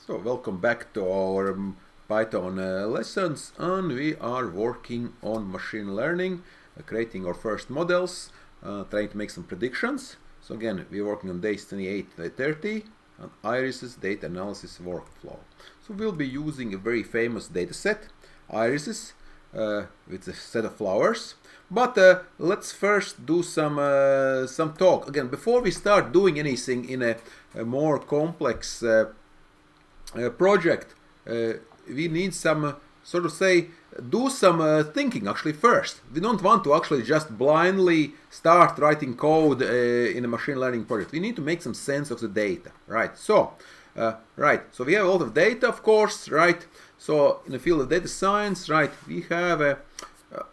So welcome back to our Python lessons, and we are working on machine learning, creating our first models, trying to make some predictions. So again, we're working on days 28 to 30 on irises data analysis workflow. So we'll be using a very famous data set, irises, with a set of flowers. But let's first do some talk. Again, before we start doing anything in a more complex project, we need some do some thinking actually first. We don't want to actually just blindly start writing code in a machine learning project. We need to make some sense of the data, right? So we have a lot of data, of course, right? So in the field of data science, right, we have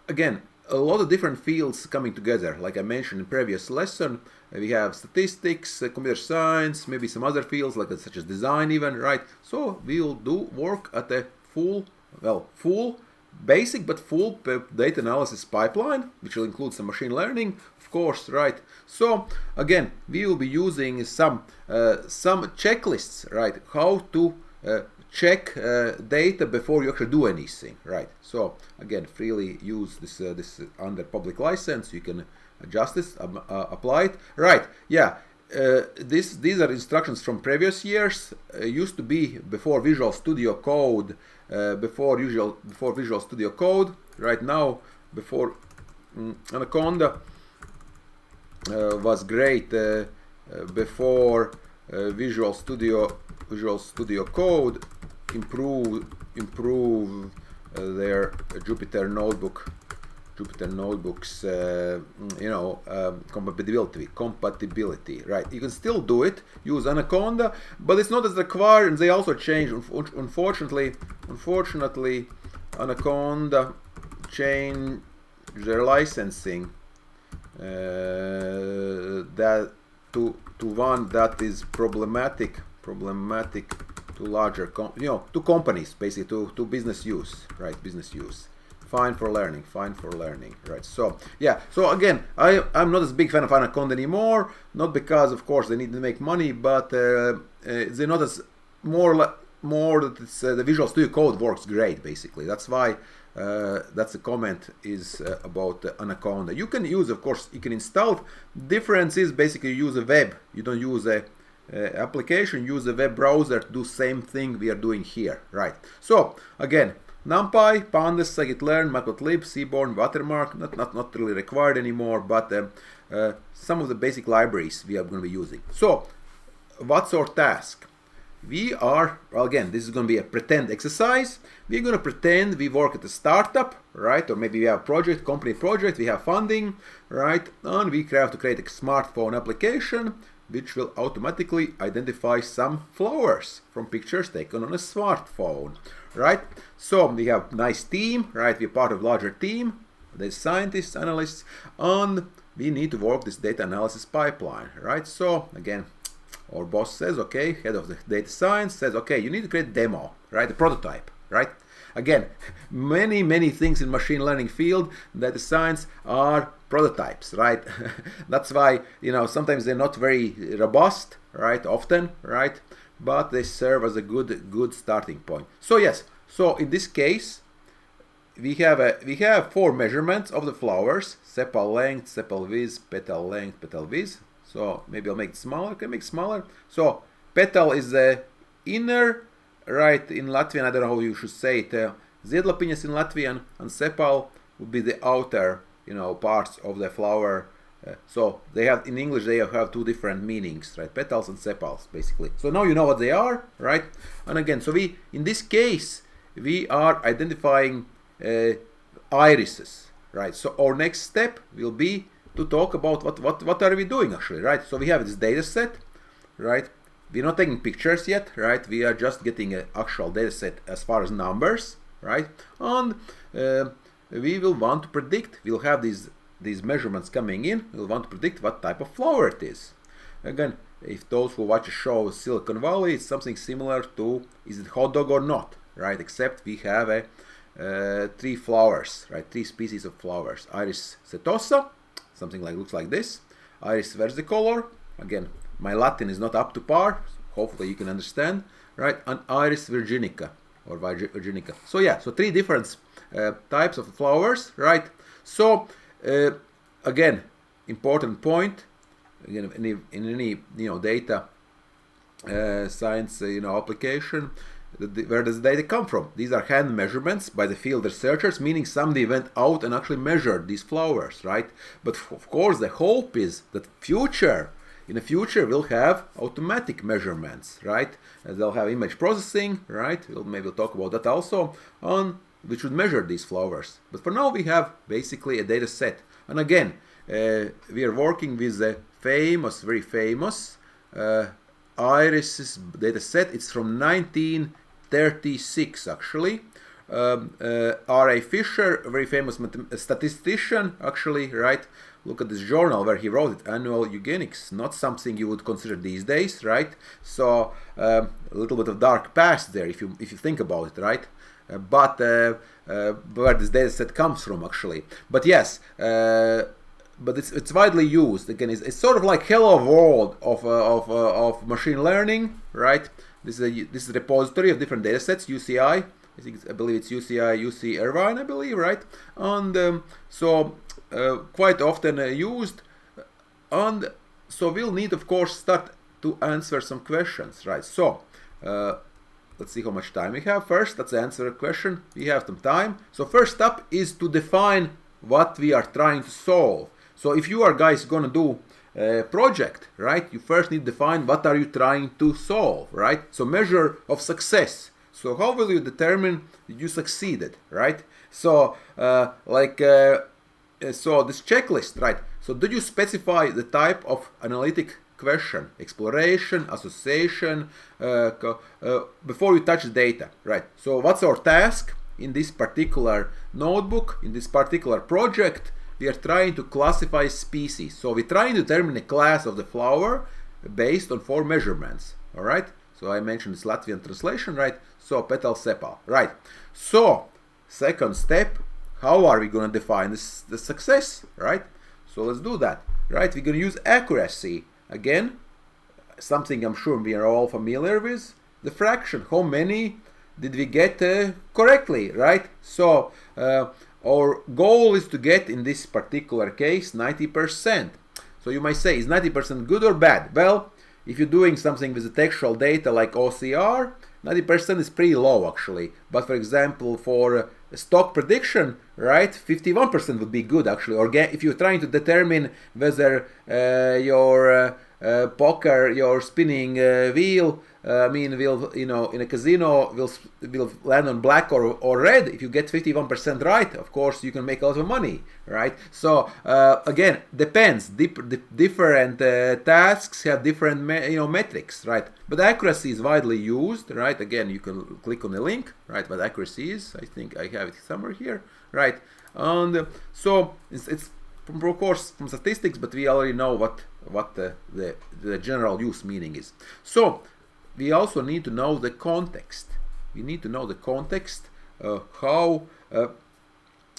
again a lot of different fields coming together. Like I mentioned in previous lesson, we have statistics, computer science, maybe some other fields like such as design even, right? So we'll do work at a full basic but full data analysis pipeline, which will include some machine learning, of course, right? So again, we will be using some checklists, right? How to check data before you actually do anything, right? So again, freely use this under public license. You can adjust this, apply it, right? Yeah. These are instructions from previous years. Used to be before Visual Studio Code, before Visual Studio Code. Right now, before Anaconda was great. Before Visual Studio Code improve their Jupyter notebooks, compatibility, right? You can still do it, use Anaconda, but it's not as required, and they also changed. Unfortunately, Anaconda changed their licensing that to one that is problematic to larger to companies, basically to business use, right? Business use. Fine for learning, right? So yeah, so again, I'm not as big fan of Anaconda anymore, not because of course they need to make money, but they're not as more that it's, the Visual Studio Code works great, basically. That's why that's the comment is about Anaconda. You can use, of course, you can install. Difference is basically you use a web. You don't use a application, use a web browser to do same thing we are doing here, right? So again, NumPy, Pandas, scikit-learn, matplotlib, Seaborn, Watermark, not really required anymore, but some of the basic libraries we are going to be using. So what's our task? We are, well, again, this is going to be a pretend exercise. We're going to pretend we work at a startup, right? Or maybe we have a project, company project, we have funding, right? And we have to create a smartphone application which will automatically identify some flowers from pictures taken on a smartphone, right? So we have a nice team, right? We're part of a larger team, there's scientists, analysts, and we need to work this data analysis pipeline, right? So again, our boss says, okay, head of the data science says, okay, you need to create a demo, right? A prototype, right? Again, many things in machine learning field, data science, are prototypes, right? That's why, sometimes they're not very robust, right? Often, right? But they serve as a good starting point. So yes, so in this case, we have 4 measurements of the flowers: sepal length, sepal width, petal length, petal width. So maybe I'll make it smaller. Can I make it smaller? So petal is the inner, right? In Latvian, I don't know how you should say it. Ziedlapiņas in Latvian, and sepal would be the outer, parts of the flower. So they have, in English, they have 2 different meanings, right? Petals and sepals, basically. So now you know what they are, right? And again, so in this case, we are identifying irises, right? So our next step will be to talk about what are we doing actually, right? So we have this data set, right? We're not taking pictures yet, right? We are just getting an actual data set as far as numbers, right? And we will want to predict. We'll have these measurements coming in. We'll want to predict what type of flower it is. Again, if those who watch a show Silicon Valley, it's something similar to, is it hot dog or not, right? Except we have 3 flowers, right? 3 species of flowers. Iris setosa, something looks like this. Iris versicolor. Again, my Latin is not up to par. Hopefully you can understand. right, and Iris virginica or virginica. So yeah, so 3 different types of flowers, right? So again, important point. Again, in any data science application, where does the data come from? These are hand measurements by the field researchers, meaning somebody went out and actually measured these flowers, right? But of course, the hope is that in the future we'll have automatic measurements, right? They'll have image processing, right? Maybe we'll talk about that also, which would measure these flowers. But for now, we have basically a data set. And again, we are working with a very famous Iris data set. It's from 1936 actually. R.A. Fisher, a very famous statistician actually, right? Look at this journal where he wrote it, Annual Eugenics, not something you would consider these days, right? So a little bit of dark past there if you think about it, right? But where this data set comes from actually. But yes, but it's widely used. Again, it's sort of like hello world of machine learning, right? This is a repository of different data sets, UCI. I believe it's UCI, UC Irvine, I believe, right? And so quite often used. And so we'll need, of course, start to answer some questions, right? So let's see how much time we have. First, let's answer a question. We have some time. So first up is to define what we are trying to solve. So if you are guys gonna do a project, right, you first need to define what are you trying to solve, right? So measure of success. So how will you determine you succeeded, right? So so this checklist, right? So did you specify the type of analytic question, exploration, association, before you touch the data, right? So what's our task in this particular notebook, in this particular project? We are trying to classify species. So we're trying to determine a class of the flower based on 4 measurements, all right? So I mentioned this Latvian translation, right? So petal sepal, right? So second step, how are we going to define the success, right? So let's do that, right? We're going to use accuracy. Again, something I'm sure we are all familiar with, the fraction. How many did we get correctly, right? So our goal is to get, in this particular case, 90%. So you might say, is 90% good or bad? Well, if you're doing something with the textual data like OCR, 90% is pretty low actually. But for example, for stock prediction, right, 51% would be good actually. Or if you're trying to determine whether your poker, your spinning wheel, will, in a casino will land on black or red. If you get 51% right, of course you can make a lot of money, right? So again, depends. Different tasks have different metrics, right? But accuracy is widely used, right? Again, you can click on the link, right? But accuracy is, I think I have it somewhere here, right? And so it's of course from statistics, but we already know what the general use meaning is. So we also need to know the context. We need to know the context, how,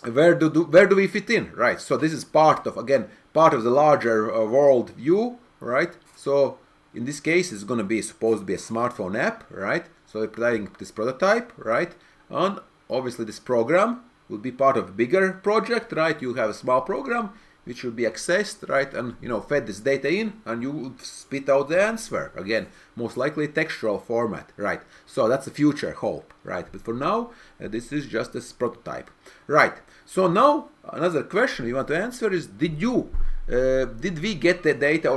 where do we fit in, right? So this is part of the larger world view, right? So in this case, it's going to be supposed to be a smartphone app, right? So we're providing this prototype, right? And obviously this program will be part of a bigger project, right? You have a small program which will be accessed, right, and fed this data in, and you will spit out the answer. Again, most likely textual format, right? So that's the future hope, right? But for now, this is just a prototype, right? So now another question we want to answer is: did we get the data